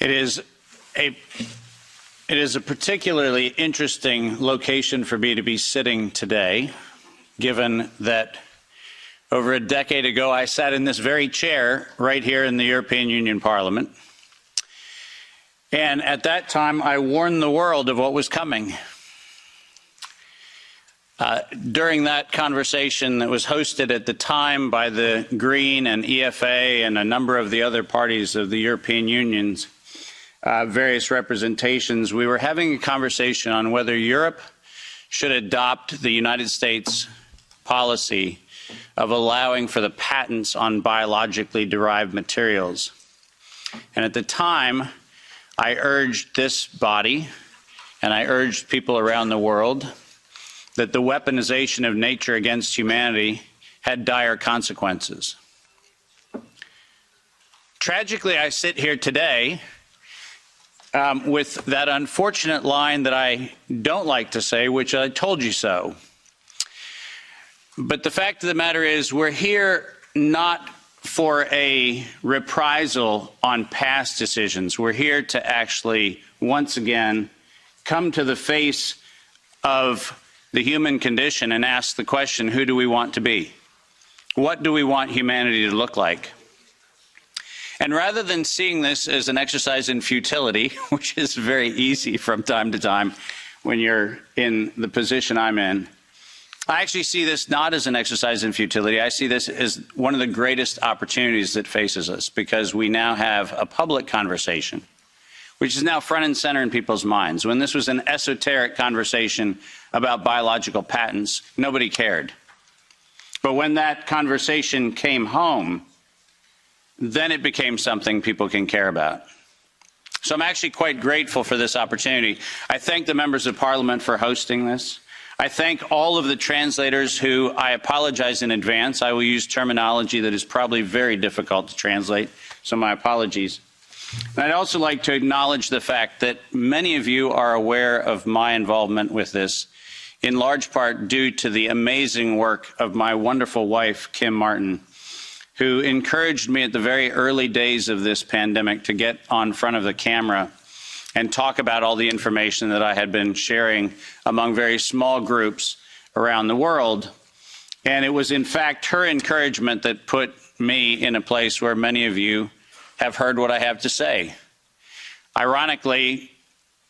It is a particularly interesting location for me to be sitting today, given that over a decade ago I sat in this very chair right here in the European Union Parliament. And at that time, I warned the world of what was coming. During that conversation that was hosted at the time by the Green and EFA and a number of the other parties of the European Union's various representations, we were having a conversation on whether Europe should adopt the United States policy of allowing for the patents on biologically derived materials. And at the time, I urged this body and I urged people around the world that the weaponization of nature against humanity had dire consequences. Tragically, I sit here today with that unfortunate line that I don't like to say, which I told you so. But the fact of the matter is, we're here not for a reprisal on past decisions. We're here to actually, once again, come to the face of the human condition and ask the question, who do we want to be? What do we want humanity to look like? And rather than seeing this as an exercise in futility, which is very easy from time to time when you're in the position I'm in, I actually see this not as an exercise in futility. I see this as one of the greatest opportunities that faces us, because we now have a public conversation, which is now front and center in people's minds. When this was an esoteric conversation about biological patents, nobody cared. But when that conversation came home, then it became something people can care about. So I'm actually quite grateful for this opportunity. I thank the members of Parliament for hosting this. I thank all of the translators who, I apologize in advance. I will use terminology that is probably very difficult to translate, so my apologies. And I'd also like to acknowledge the fact that many of you are aware of my involvement with this, in large part due to the amazing work of my wonderful wife, Kim Martin, who encouraged me at the very early days of this pandemic to get on front of the camera and talk about all the information that I had been sharing among very small groups around the world. And it was, in fact, her encouragement that put me in a place where many of you have heard what I have to say. Ironically,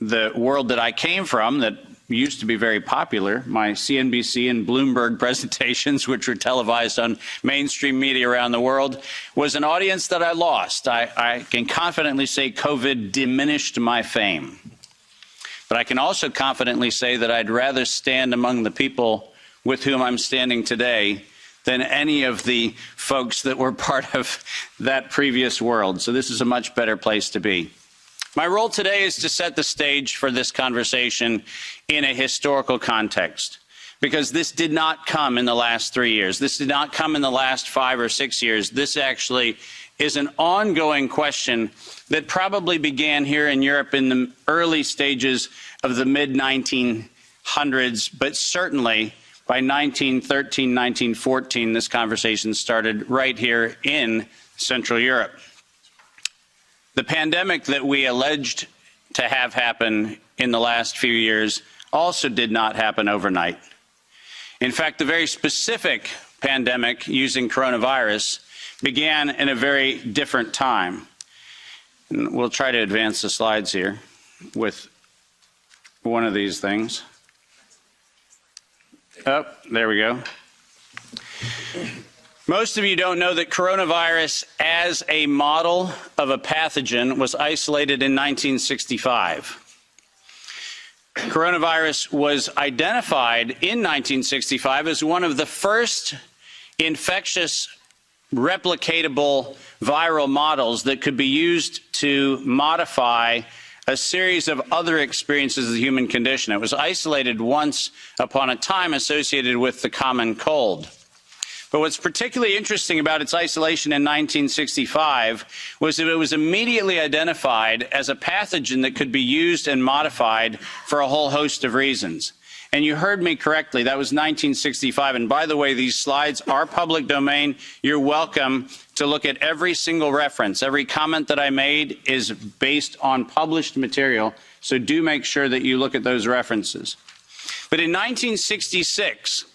the world that I came from, that used to be very popular, my CNBC and Bloomberg presentations, which were televised on mainstream media around the world, was an audience that I lost. I can confidently say COVID diminished my fame. But I can also confidently say that I'd rather stand among the people with whom I'm standing today than any of the folks that were part of that previous world. So this is a much better place to be. My role today is to set the stage for this conversation in a historical context, because this did not come in the last 3 years. This did not come in the last 5 or 6 years. This actually is an ongoing question that probably began here in Europe in the early stages of the mid-1900s, but certainly by 1913, 1914, this conversation started right here in Central Europe. The pandemic that we alleged to have happen in the last few years also did not happen overnight. In fact, the very specific pandemic using coronavirus began in a very different time. And we'll try to advance the slides here with one of these things. Oh, there we go. Most of you don't know that coronavirus as a model of a pathogen was isolated in 1965. Coronavirus was identified in 1965 as one of the first infectious replicatable viral models that could be used to modify a series of other experiences of the human condition. It was isolated once upon a time associated with the common cold. But what's particularly interesting about its isolation in 1965 was that it was immediately identified as a pathogen that could be used and modified for a whole host of reasons. And you heard me correctly, that was 1965. And by the way, these slides are public domain. You're welcome to look at every single reference. Every comment that I made is based on published material, so do make sure that you look at those references. But in 1966,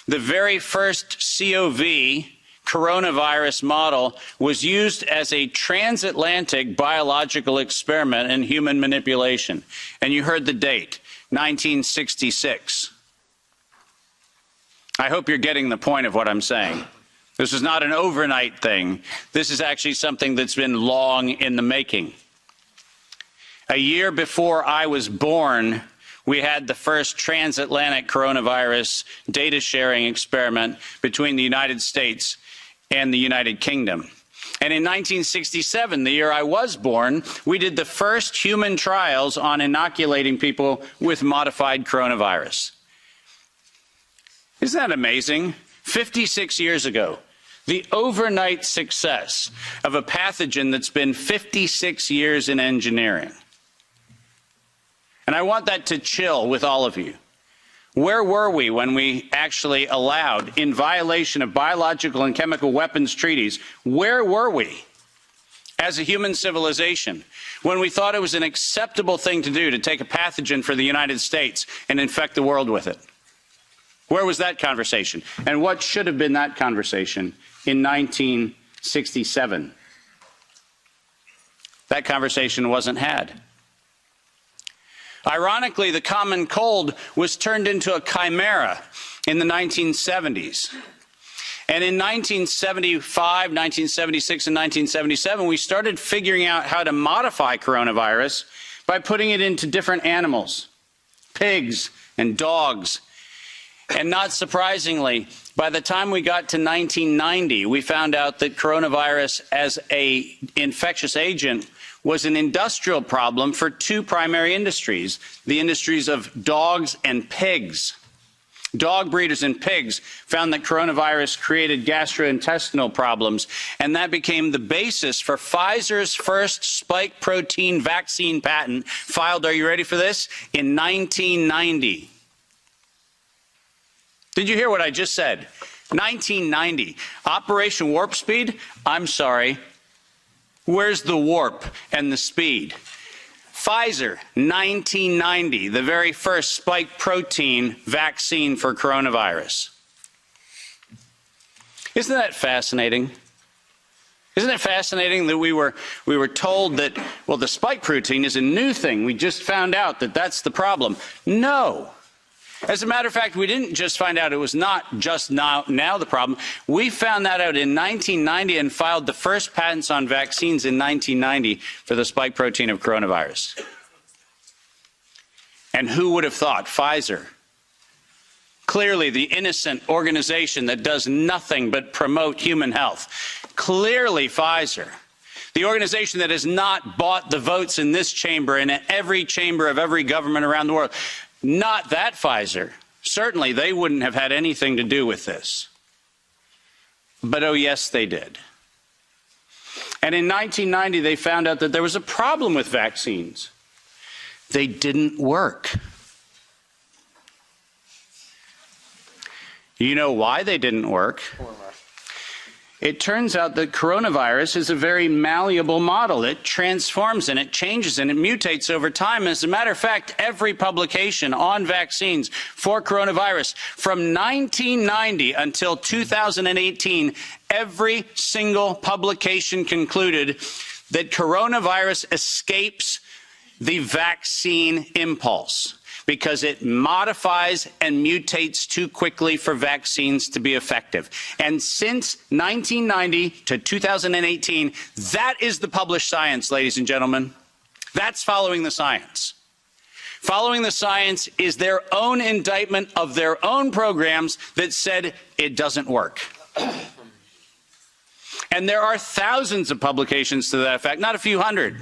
the very first COV coronavirus model was used as a transatlantic biological experiment in human manipulation. And you heard the date, 1966. I hope you're getting the point of what I'm saying. This is not an overnight thing. This is actually something that's been long in the making. A year before I was born, we had the first transatlantic coronavirus data sharing experiment between the United States and the United Kingdom. And in 1967, the year I was born, we did the first human trials on inoculating people with modified coronavirus. Isn't that amazing? 56 years ago, the overnight success of a pathogen that's been 56 years in engineering. And I want that to chill with all of you. Where were we when we actually allowed, in violation of biological and chemical weapons treaties, where were we as a human civilization when we thought it was an acceptable thing to do to take a pathogen for the United States and infect the world with it? Where was that conversation? And what should have been that conversation in 1967? That conversation wasn't had. Ironically, the common cold was turned into a chimera in the 1970s. And in 1975, 1976, and 1977, we started figuring out how to modify coronavirus by putting it into different animals, pigs and dogs. And not surprisingly, by the time we got to 1990, we found out that coronavirus as an infectious agent was an industrial problem for two primary industries, the industries of dogs and pigs. Dog breeders and pigs found that coronavirus created gastrointestinal problems, and that became the basis for Pfizer's first spike protein vaccine patent, filed, are you ready for this, in 1990. Did you hear what I just said? 1990. Operation Warp Speed? I'm sorry. Where's the warp and the speed? Pfizer, 1990, the very first spike protein vaccine for coronavirus. Isn't that fascinating? Isn't it fascinating that we were told that, well, the spike protein is a new thing. We just found out that that's the problem. No. As a matter of fact, we didn't just find out it was not just now the problem. We found that out in 1990 and filed the first patents on vaccines in 1990 for the spike protein of coronavirus. And who would have thought? Pfizer. Clearly the innocent organization that does nothing but promote human health. Clearly Pfizer. The organization that has not bought the votes in this chamber and in every chamber of every government around the world. Not that Pfizer. Certainly they wouldn't have had anything to do with this. But oh yes, they did. And in 1990, they found out that there was a problem with vaccines. They didn't work. You know why they didn't work? It turns out that coronavirus is a very malleable model. It transforms and it changes and it mutates over time. As a matter of fact, every publication on vaccines for coronavirus from 1990 until 2018, every single publication concluded that coronavirus escapes the vaccine impulse, because it modifies and mutates too quickly for vaccines to be effective. And since 1990 to 2018, that is the published science, ladies and gentlemen. That's following the science. Following the science is their own indictment of their own programs that said it doesn't work. And there are thousands of publications to that effect, not a few hundred,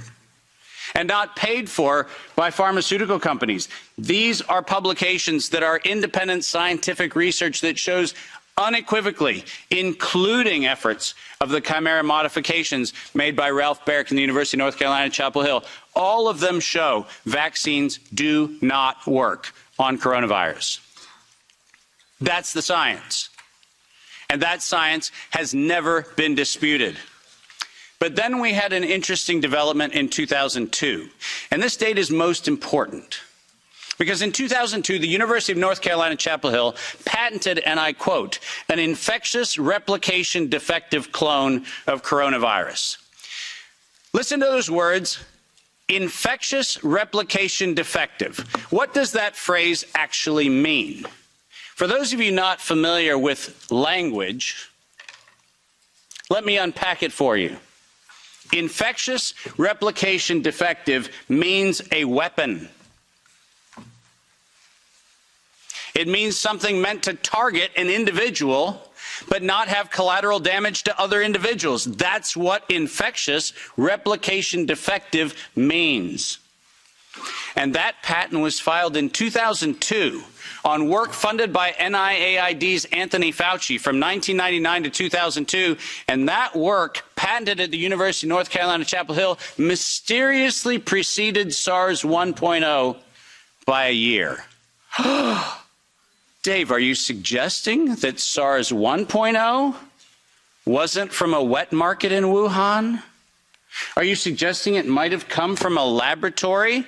and not paid for by pharmaceutical companies. These are publications that are independent scientific research that shows unequivocally, including efforts of the chimera modifications made by Ralph Baric in the University of North Carolina, Chapel Hill. All of them show vaccines do not work on coronavirus. That's the science. And that science has never been disputed. But then we had an interesting development in 2002. And this date is most important. Because in 2002, the University of North Carolina, Chapel Hill patented, and I quote, an infectious replication defective clone of coronavirus. Listen to those words, infectious replication defective. What does that phrase actually mean? For those of you not familiar with language, let me unpack it for you. Infectious replication defective means a weapon. It means something meant to target an individual, but not have collateral damage to other individuals. That's what infectious replication defective means. And that patent was filed in 2002 on work funded by NIAID's Anthony Fauci from 1999 to 2002. And that work, patented at the University of North Carolina, Chapel Hill, mysteriously preceded SARS 1.0 by a year. Dave, are you suggesting that SARS 1.0 wasn't from a wet market in Wuhan? Are you suggesting it might have come from a laboratory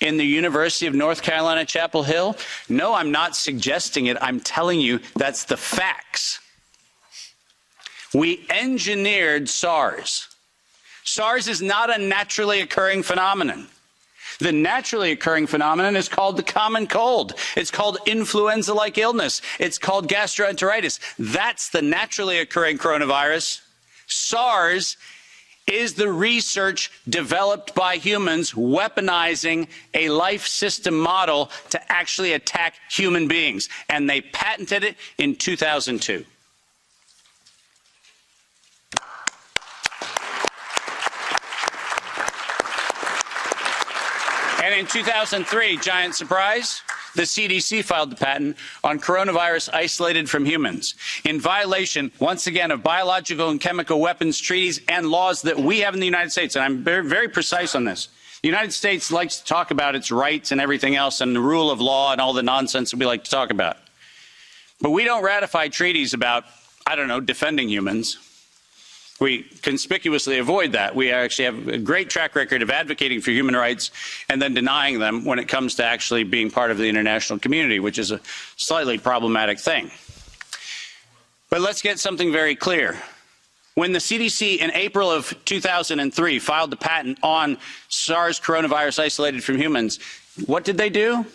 in the University of North Carolina, Chapel Hill? No, I'm not suggesting it. I'm telling you that's the facts. We engineered SARS. SARS is not a naturally occurring phenomenon. The naturally occurring phenomenon is called the common cold. It's called influenza-like illness. It's called gastroenteritis. That's the naturally occurring coronavirus. SARS is the research developed by humans weaponizing a life system model to actually attack human beings. And they patented it in 2002. And in 2003, giant surprise, the CDC filed the patent on coronavirus isolated from humans in violation, once again, of biological and chemical weapons treaties and laws that we have in the United States. And I'm very, very precise on this. The United States likes to talk about its rights and everything else and the rule of law and all the nonsense that we like to talk about. But we don't ratify treaties about, I don't know, defending humans. We conspicuously avoid that. We actually have a great track record of advocating for human rights and then denying them when it comes to actually being part of the international community, which is a slightly problematic thing. But let's get something very clear. When the CDC in April of 2003 filed the patent on SARS coronavirus isolated from humans, what did they do?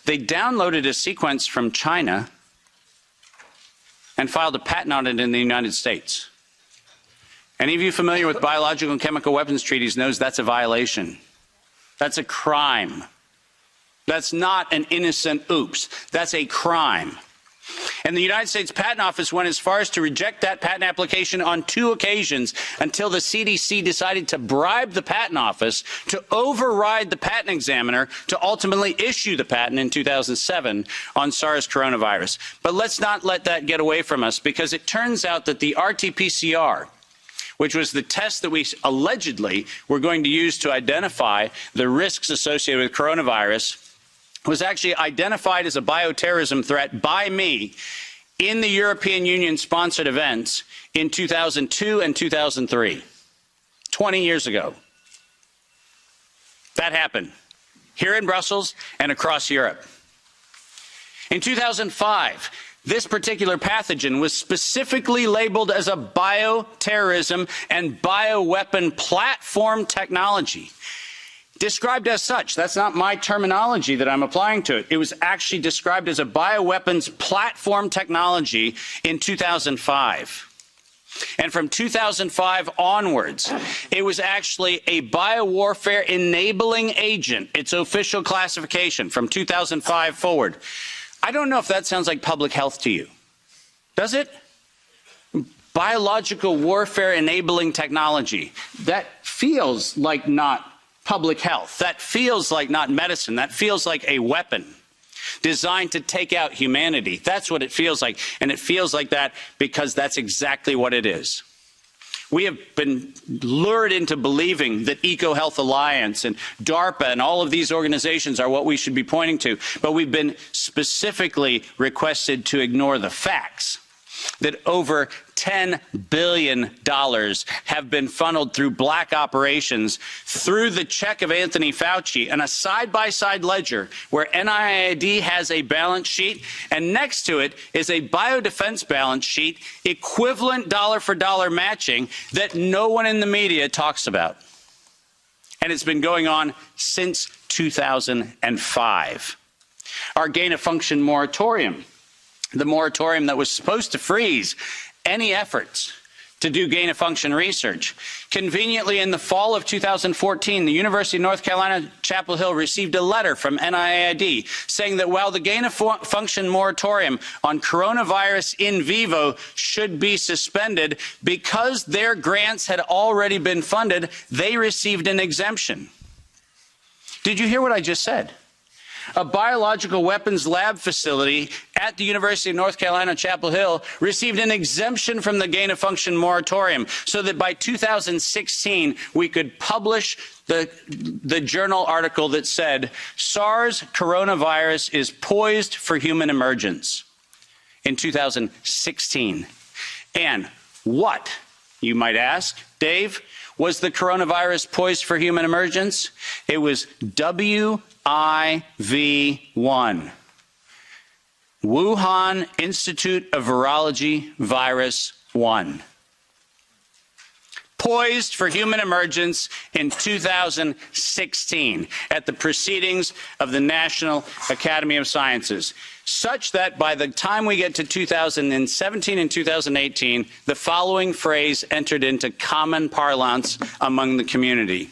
They downloaded a sequence from China and filed a patent on it in the United States. Any of you familiar with biological and chemical weapons treaties knows that's a violation. That's a crime. That's not an innocent oops. That's a crime. And the United States Patent Office went as far as to reject that patent application on 2 occasions until the CDC decided to bribe the Patent Office to override the patent examiner to ultimately issue the patent in 2007 on SARS coronavirus. But let's not let that get away from us, because it turns out that the RT-PCR, which was the test that we allegedly were going to use to identify the risks associated with coronavirus, was actually identified as a bioterrorism threat by me in the European Union-sponsored events in 2002 and 2003, 20 years ago. That happened here in Brussels and across Europe. In 2005, this particular pathogen was specifically labeled as a bioterrorism and bioweapon platform technology. Described as such. That's not my terminology that I'm applying to it. It was actually described as a bioweapons platform technology in 2005. And from 2005 onwards, it was actually a biowarfare enabling agent, its official classification from 2005 forward. I don't know if that sounds like public health to you. Does it? Biological warfare enabling technology. That feels like not public health. That feels like not medicine. That feels like a weapon designed to take out humanity. That's what it feels like. And it feels like that because that's exactly what it is. We have been lured into believing that EcoHealth Alliance and DARPA and all of these organizations are what we should be pointing to, but we've been specifically requested to ignore the facts that over $10 billion have been funneled through black operations through the check of Anthony Fauci and a side-by-side ledger where NIAID has a balance sheet and next to it is a biodefense balance sheet equivalent dollar-for-dollar matching that no one in the media talks about. And it's been going on since 2005. Our gain-of-function moratorium, the moratorium that was supposed to freeze any efforts to do gain-of-function research. Conveniently, in the fall of 2014, the University of North Carolina, Chapel Hill received a letter from NIAID saying that while the gain-of-function moratorium on coronavirus in vivo should be suspended, because their grants had already been funded, they received an exemption. Did you hear what I just said? A biological weapons lab facility at the University of North Carolina, Chapel Hill, received an exemption from the gain-of-function moratorium so that by 2016 we could publish the journal article that said SARS coronavirus is poised for human emergence in 2016. And what, you might ask, Dave, was the coronavirus poised for human emergence? It was WIV1, Wuhan Institute of Virology Virus 1. Poised for human emergence in 2016 at the proceedings of the National Academy of Sciences, such that by the time we get to 2017 and 2018, the following phrase entered into common parlance among the community.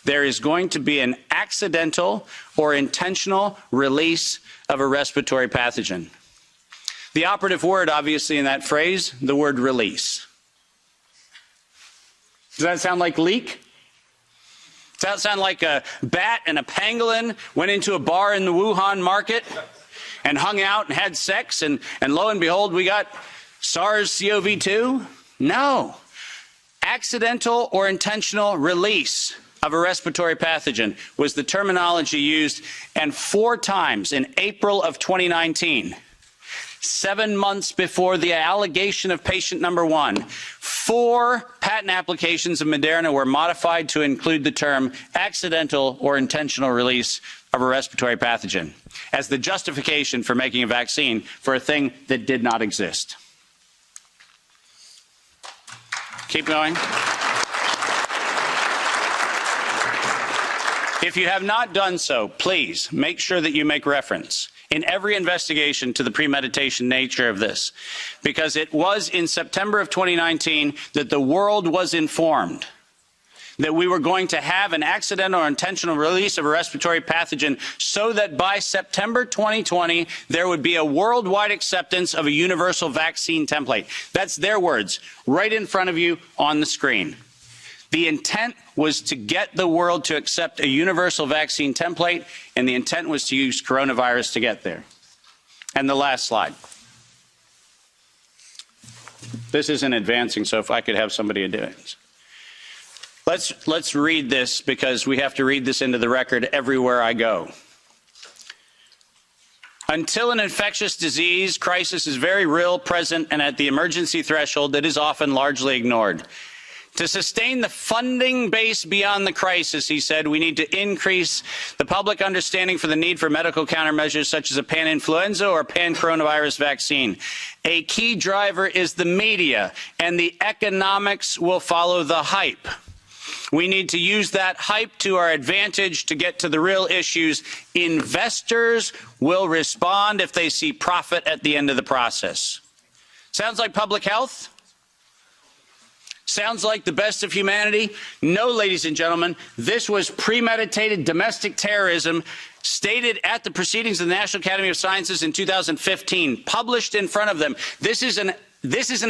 There is going to be an accidental or intentional release of a respiratory pathogen. The operative word, obviously, in that phrase, the word release. Does that sound like leak? Does that sound like a bat and a pangolin went into a bar in the Wuhan market and hung out and had sex and lo and behold, we got SARS-CoV-2? No. Accidental or intentional release of a respiratory pathogen was the terminology used, and 4 times in April of 2019, 7 months before the allegation of patient number 1, 4 patent applications of Moderna were modified to include the term accidental or intentional release of a respiratory pathogen as the justification for making a vaccine for a thing that did not exist. Keep going. If you have not done so, please make sure that you make reference in every investigation to the premeditation nature of this, because it was in September of 2019 that the world was informed that we were going to have an accidental or intentional release of a respiratory pathogen so that by September 2020, there would be a worldwide acceptance of a universal vaccine template. That's their words, right in front of you on the screen. The intent was to get the world to accept a universal vaccine template, and the intent was to use coronavirus to get there. And the last slide. This isn't advancing, so if I could have somebody do it. Let's read this, because we have to read this into the record everywhere I go. Until an infectious disease crisis is very real, present, and at the emergency threshold, that is often largely ignored. To sustain the funding base beyond the crisis, he said, we need to increase the public understanding for the need for medical countermeasures such as a pan-influenza or pan-coronavirus vaccine. A key driver is the media, and the economics will follow the hype. We need to use that hype to our advantage to get to the real issues. Investors will respond if they see profit at the end of the process. Sounds like public health? Sounds like the best of humanity? No, ladies and gentlemen, this was premeditated domestic terrorism stated at the proceedings of the National Academy of Sciences in 2015, published in front of them. This is an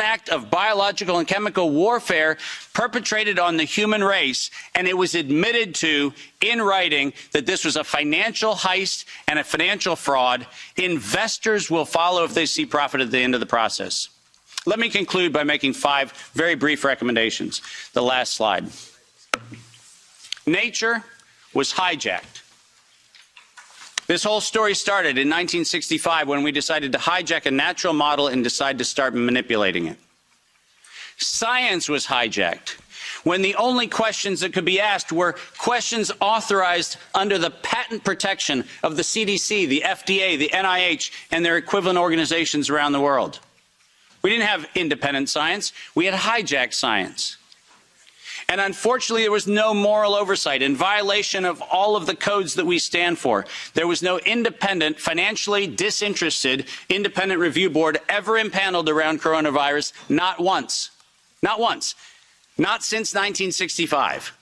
act of biological and chemical warfare perpetrated on the human race, and it was admitted to in writing that this was a financial heist and a financial fraud. Investors will follow if they see profit at the end of the process. Let me conclude by making 5 very brief recommendations. The last slide. Nature was hijacked. This whole story started in 1965 when we decided to hijack a natural model and decide to start manipulating it. Science was hijacked when the only questions that could be asked were questions authorized under the patent protection of the CDC, the FDA, the NIH, and their equivalent organizations around the world. We didn't have independent science. We had hijacked science. And unfortunately, there was no moral oversight in violation of all of the codes that we stand for. There was no independent, financially disinterested, independent review board ever impaneled around coronavirus, not once. Not once. Not since 1965.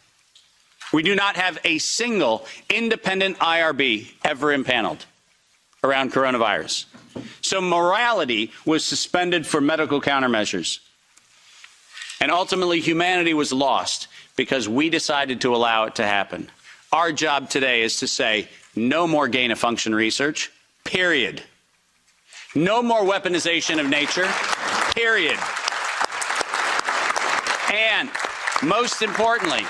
We do not have a single independent IRB ever impaneled around coronavirus. So morality was suspended for medical countermeasures. And ultimately, humanity was lost because we decided to allow it to happen. Our job today is to say, no more gain-of-function research, period. No more weaponization of nature, period. And most importantly,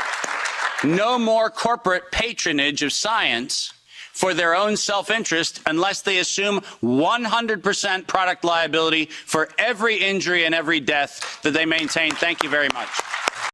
no more corporate patronage of science for their own self-interest unless they assume 100% product liability for every injury and every death that they maintain. Thank you very much.